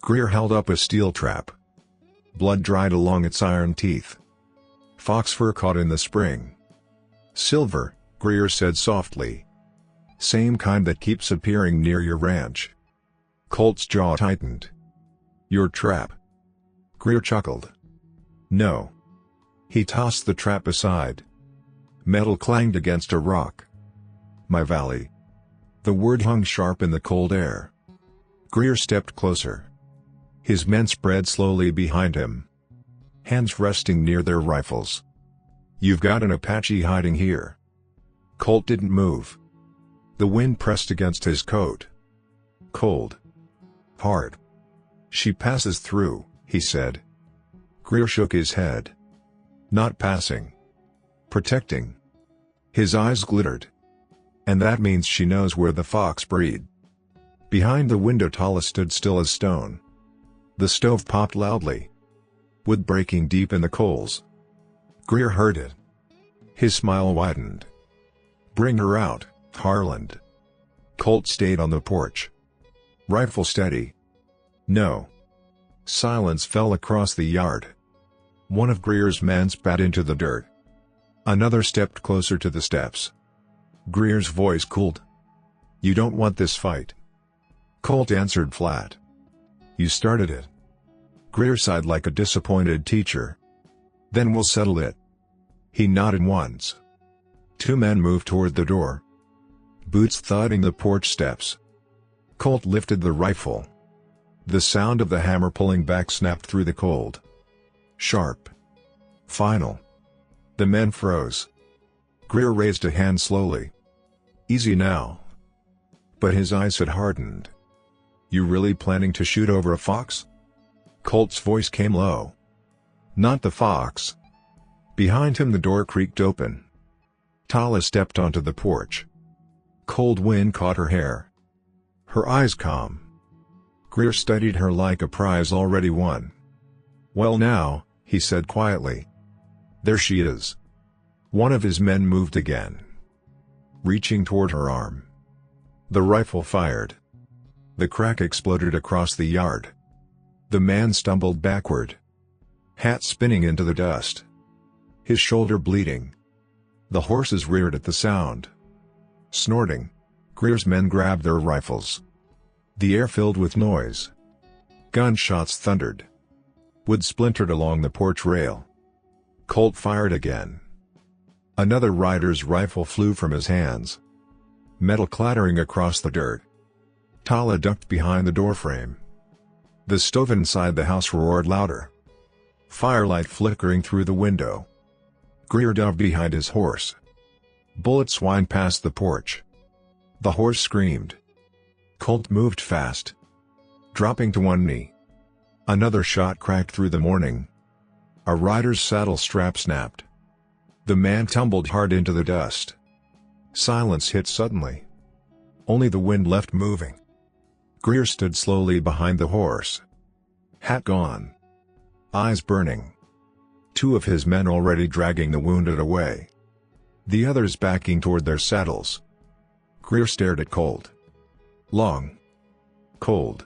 A: Greer held up a steel trap. Blood dried along its iron teeth. Fox fur caught in the spring. Silver, Greer said softly. Same kind that keeps appearing near your ranch. Colt's jaw tightened. Your trap. Greer chuckled. No. He tossed the trap aside. Metal clanged against a rock. My valley. The word hung sharp in the cold air. Greer stepped closer. His men spread slowly behind him. Hands resting near their rifles. You've got an Apache hiding here. Colt didn't move. The wind pressed against his coat. Cold. Hard. She passes through, he said. Greer shook his head. Not passing. Protecting. His eyes glittered. And that means she knows where the fox breed. Behind the window Tala stood still as stone. The stove popped loudly. Wood breaking deep in the coals. Greer heard it. His smile widened. Bring her out, Harland. Colt stayed on the porch. Rifle steady. No. Silence fell across the yard. One of Greer's men spat into the dirt. Another stepped closer to the steps. Greer's voice cooled. You don't want this fight. Colt answered flat. You started it. Greer sighed like a disappointed teacher. Then we'll settle it. He nodded once. Two men moved toward the door. Boots thudding the porch steps. Colt lifted the rifle. The sound of the hammer pulling back snapped through the cold. Sharp. Final. The men froze. Greer raised a hand slowly. Easy now. But his eyes had hardened. You really planning to shoot over a fox? Colt's voice came low. Not the fox. Behind him the door creaked open. Tala stepped onto the porch. Cold wind caught her hair. Her eyes calm. Greer studied her like a prize already won. Well now, he said quietly. There she is. One of his men moved again. Reaching toward her arm. The rifle fired. The crack exploded across the yard. The man stumbled backward. Hat spinning into the dust. His shoulder bleeding. The horses reared at the sound. Snorting, Greer's men grabbed their rifles. The air filled with noise. Gunshots thundered. Wood splintered along the porch rail. Colt fired again. Another rider's rifle flew from his hands. Metal clattering across the dirt. Tala ducked behind the doorframe. The stove inside the house roared louder. Firelight flickering through the window. Greer dove behind his horse. Bullets whined past the porch. The horse screamed. Colt moved fast. Dropping to one knee. Another shot cracked through the morning. A rider's saddle strap snapped. The man tumbled hard into the dust. Silence hit suddenly. Only the wind left moving. Greer stood slowly behind the horse. Hat gone. Eyes burning. Two of his men already dragging the wounded away. The others backing toward their saddles. Greer stared at Colt. Long. Cold.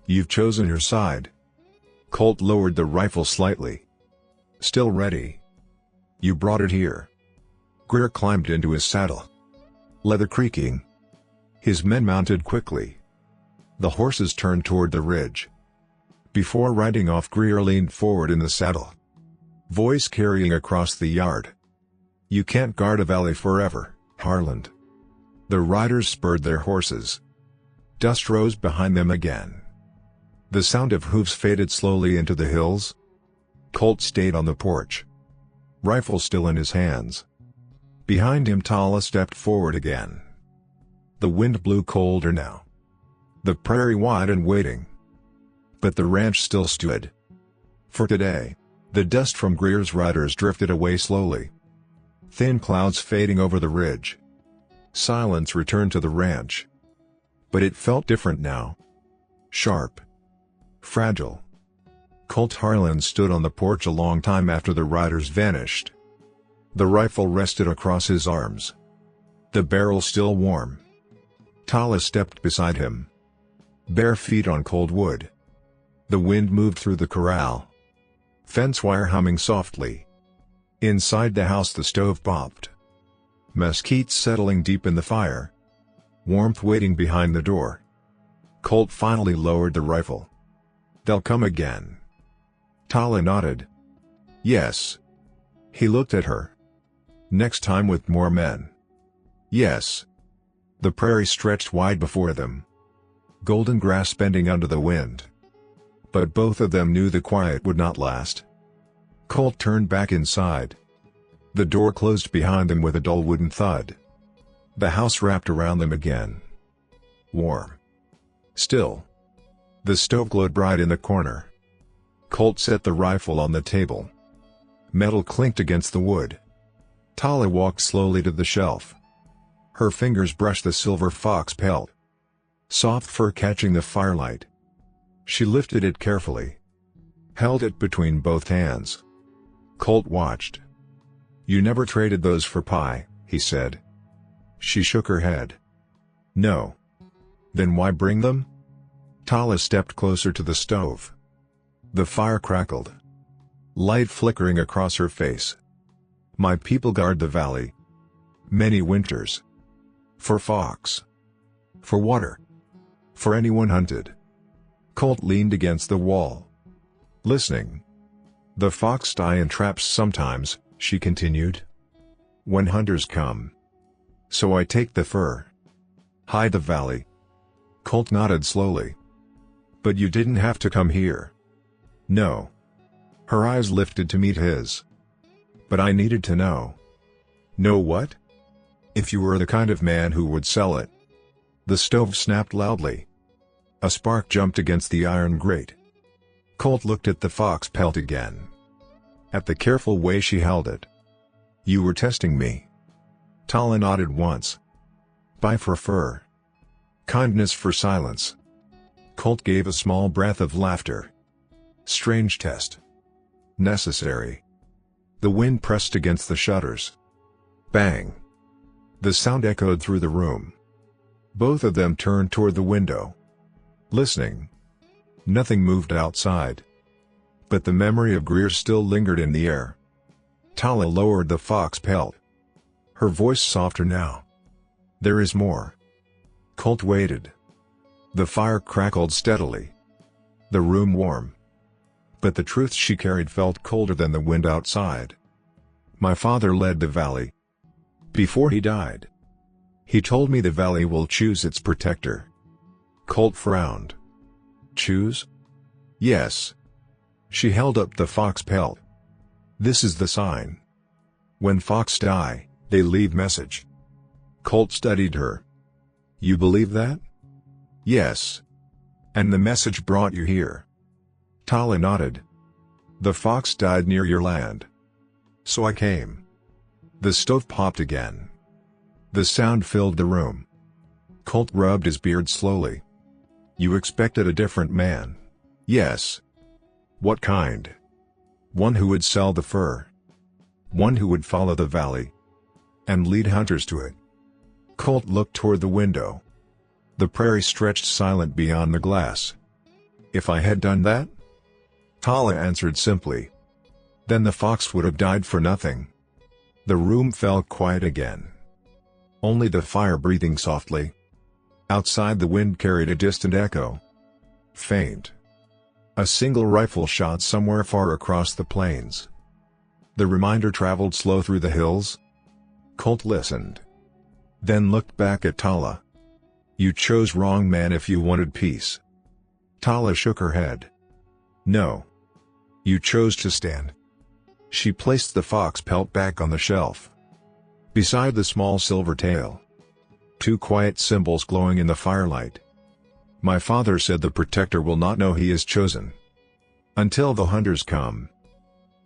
A: You've chosen your side. Colt lowered the rifle slightly. Still ready. You brought it here. Greer climbed into his saddle. Leather creaking. His men mounted quickly. The horses turned toward the ridge. Before riding off, Greer leaned forward in the saddle. Voice carrying across the yard. You can't guard a valley forever, Harland. The riders spurred their horses. Dust rose behind them again. The sound of hooves faded slowly into the hills. Colt stayed on the porch. Rifle still in his hands. Behind him Tala stepped forward again. The wind blew colder now. The prairie wide and waiting. But the ranch still stood. For today, the dust from Greer's riders drifted away slowly. Thin clouds fading over the ridge. Silence returned to the ranch. But it felt different now. Sharp. Fragile. Colt Harland stood on the porch a long time after the riders vanished. The rifle rested across his arms. The barrel still warm. Tala stepped beside him. Bare feet on cold wood. The wind moved through the corral. Fence wire humming softly. Inside the house the stove popped. Mesquite settling deep in the fire. Warmth waiting behind the door. Colt finally lowered the rifle. They'll come again. Tala nodded. Yes. He looked at her. Next time with more men. Yes. The prairie stretched wide before them. Golden grass bending under the wind. But both of them knew the quiet would not last. Colt turned back inside. The door closed behind them with a dull wooden thud. The house wrapped around them again. Warm. Still. The stove glowed bright in the corner. Colt set the rifle on the table. Metal clinked against the wood. Tala walked slowly to the shelf. Her fingers brushed the silver fox pelt. Soft fur catching the firelight. She lifted it carefully. Held it between both hands. Colt watched. You never traded those for pie, he said. She shook her head. No. Then why bring them? Tala stepped closer to the stove. The fire crackled. Light flickering across her face. My people guard the valley. Many winters. For fox. For water. For anyone hunted. Colt leaned against the wall, listening. "The fox die in traps sometimes," she continued, "when hunters come. So I take the fur. Hide the valley." Colt nodded slowly. "But you didn't have to come here." "No." Her eyes lifted to meet his. "But I needed to know." "Know what?" "If you were the kind of man who would sell it." The stove snapped loudly. A spark jumped against the iron grate. Colt looked at the fox pelt again. At the careful way she held it. "You were testing me." Tala nodded once. "Buy for fur. Kindness for silence." Colt gave a small breath of laughter. "Strange test. Necessary." The wind pressed against the shutters. Bang! The sound echoed through the room. Both of them turned toward the window, listening. Nothing moved outside. But the memory of Greer still lingered in the air. Tala lowered the fox pelt. Her voice softer now. "There is more." Colt waited. The fire crackled steadily. The room warm. But the truth she carried felt colder than the wind outside. "My father led the valley. Before he died. He told me the valley will choose its protector." Colt frowned. "Choose?" "Yes." She held up the fox pelt. "This is the sign. When fox die, they leave message." Colt studied her. "You believe that?" "Yes." "And the message brought you here?" Tala nodded. "The fox died near your land. So I came." The stove popped again. The sound filled the room. Colt rubbed his beard slowly. "You expected a different man." "Yes." "What kind?" "One who would sell the fur. One who would follow the valley. And lead hunters to it." Colt looked toward the window. The prairie stretched silent beyond the glass. "If I had done that?" Tala answered simply. "Then the fox would have died for nothing." The room fell quiet again. Only the fire breathing softly. Outside the wind carried a distant echo. Faint. A single rifle shot somewhere far across the plains. The reminder traveled slow through the hills. Colt listened. Then looked back at Tala. "You chose wrong man if you wanted peace." Tala shook her head. "No. You chose to stand." She placed the fox pelt back on the shelf. Beside the small silver tail. Two quiet symbols glowing in the firelight. "My father said the protector will not know he is chosen. Until the hunters come."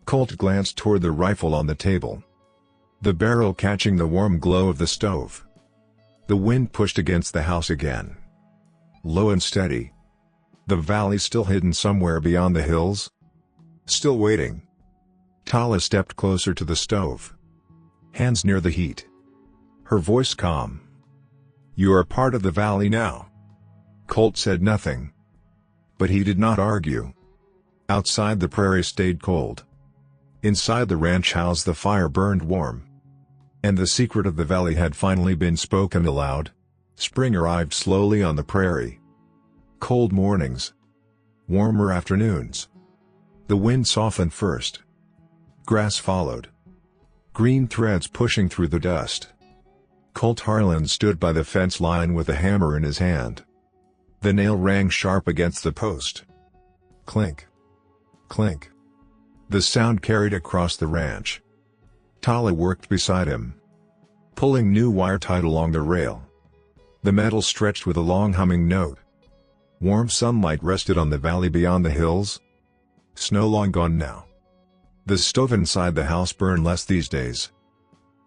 A: Colt glanced toward the rifle on the table. The barrel catching the warm glow of the stove. The wind pushed against the house again. Low and steady. The valley still hidden somewhere beyond the hills. Still waiting. Tala stepped closer to the stove. Hands near the heat. Her voice calm. "You are part of the valley now." Colt said nothing. But he did not argue. Outside the prairie stayed cold. Inside the ranch house the fire burned warm. And the secret of the valley had finally been spoken aloud. Spring arrived slowly on the prairie. Cold mornings. Warmer afternoons. The wind softened first. Grass followed. Green threads pushing through the dust. Colt Harland stood by the fence line with a hammer in his hand. The nail rang sharp against the post. Clink. Clink. The sound carried across the ranch. Tala worked beside him, pulling new wire tied along the rail. The metal stretched with a long humming note. Warm sunlight rested on the valley beyond the hills. Snow long gone now. The stove inside the house burned less these days.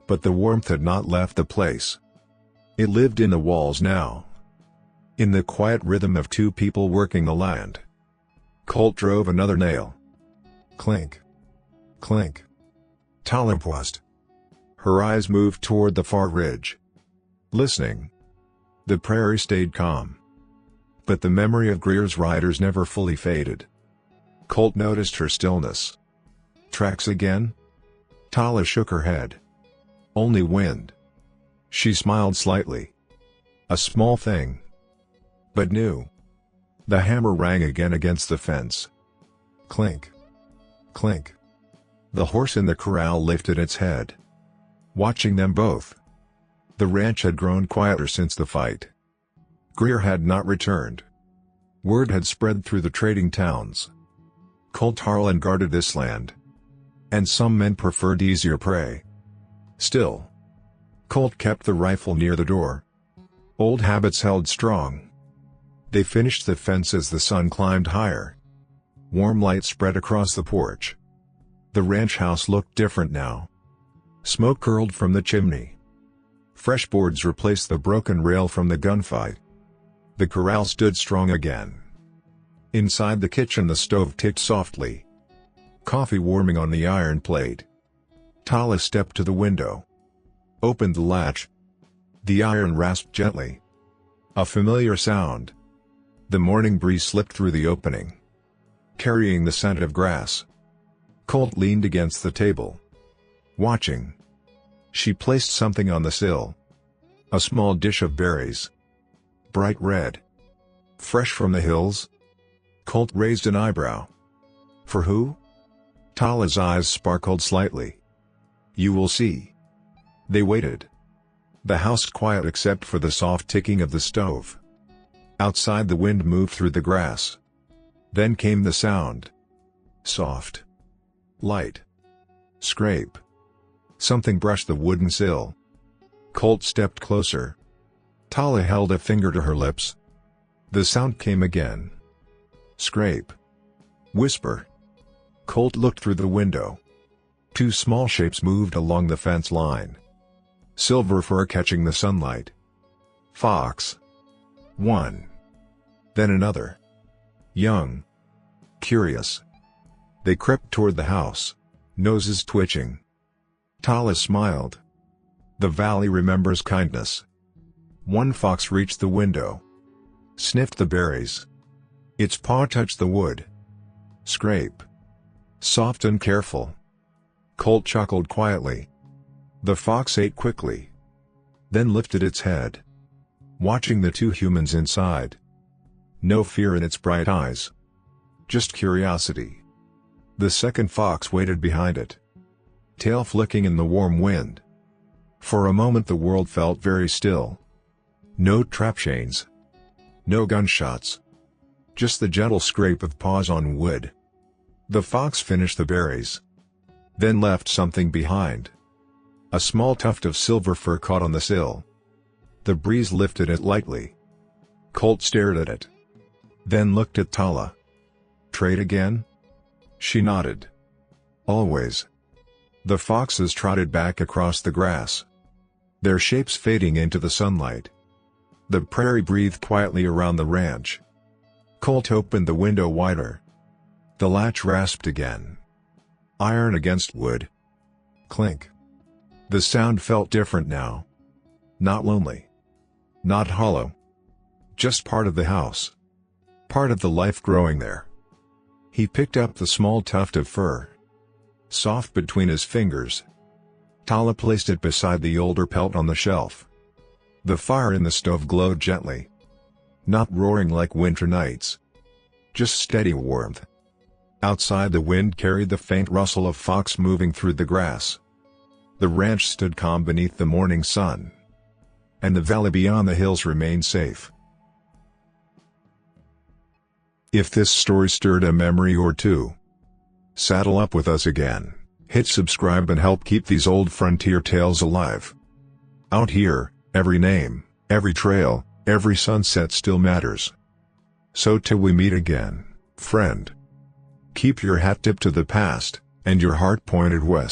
A: But the warmth had not left the place. It lived in the walls now. In the quiet rhythm of two people working the land. Colt drove another nail. Clink. Clink. Tala paused. Her eyes moved toward the far ridge. Listening. The prairie stayed calm. But the memory of Greer's riders never fully faded. Colt noticed her stillness. Tracks again? Tala shook her head. Only wind. She smiled slightly. A small thing. But new. The hammer rang again against the fence. Clink. Clink. The horse in the corral lifted its head, watching them both. The ranch had grown quieter since the fight. Greer had not returned. Word had spread through the trading towns. Colt Harland guarded this land, and some men preferred easier prey. Still, Colt kept the rifle near the door. Old habits held strong. They finished the fence as the sun climbed higher. Warm light spread across the porch. The ranch house looked different now. Smoke curled from the chimney. Fresh boards replaced the broken rail from the gunfight. The corral stood strong again. Inside the kitchen the stove ticked softly. Coffee warming on the iron plate. Tala stepped to the window. Opened the latch. The iron rasped gently. A familiar sound. The morning breeze slipped through the opening, carrying the scent of grass. Colt leaned against the table, watching. She placed something on the sill. A small dish of berries. Bright red. Fresh from the hills? Colt raised an eyebrow. For who? Tala's eyes sparkled slightly. You will see. They waited. The house quiet except for the soft ticking of the stove. Outside the wind moved through the grass. Then came the sound. Soft. Light. Scrape. Something brushed the wooden sill. Colt stepped closer. Tala held a finger to her lips. The sound came again. Scrape. Whisper. Colt looked through the window. Two small shapes moved along the fence line. Silver fur catching the sunlight. Fox. One. Then another. Young. Curious. They crept toward the house, noses twitching. Tala smiled. The valley remembers kindness. One fox reached the window. Sniffed the berries. Its paw touched the wood. Scrape. Soft and careful. Colt chuckled quietly. The fox ate quickly, then lifted its head, watching the two humans inside. No fear in its bright eyes. Just curiosity. The second fox waited behind it, tail flicking in the warm wind. For a moment the world felt very still. No trap chains. No gunshots. Just the gentle scrape of paws on wood. The fox finished the berries, then left something behind. A small tuft of silver fur caught on the sill. The breeze lifted it lightly. Colt stared at it, then looked at Tala. Trade again? She nodded. Always. The foxes trotted back across the grass, their shapes fading into the sunlight. The prairie breathed quietly around the ranch. Colt opened the window wider. The latch rasped again. Iron against wood. Clink. The sound felt different now. Not lonely. Not hollow. Just part of the house. Part of the life growing there. He picked up the small tuft of fur, soft between his fingers. Tala placed it beside the older pelt on the shelf. The fire in the stove glowed gently. Not roaring like winter nights. Just steady warmth. Outside the wind carried the faint rustle of fox moving through the grass. The ranch stood calm beneath the morning sun, and the valley beyond the hills remained safe. If this story stirred a memory or two, saddle up with us again, hit subscribe and help keep these old frontier tales alive. Out here, every name, every trail, every sunset still matters. So till we meet again, friend, keep your hat tipped to the past, and your heart pointed west.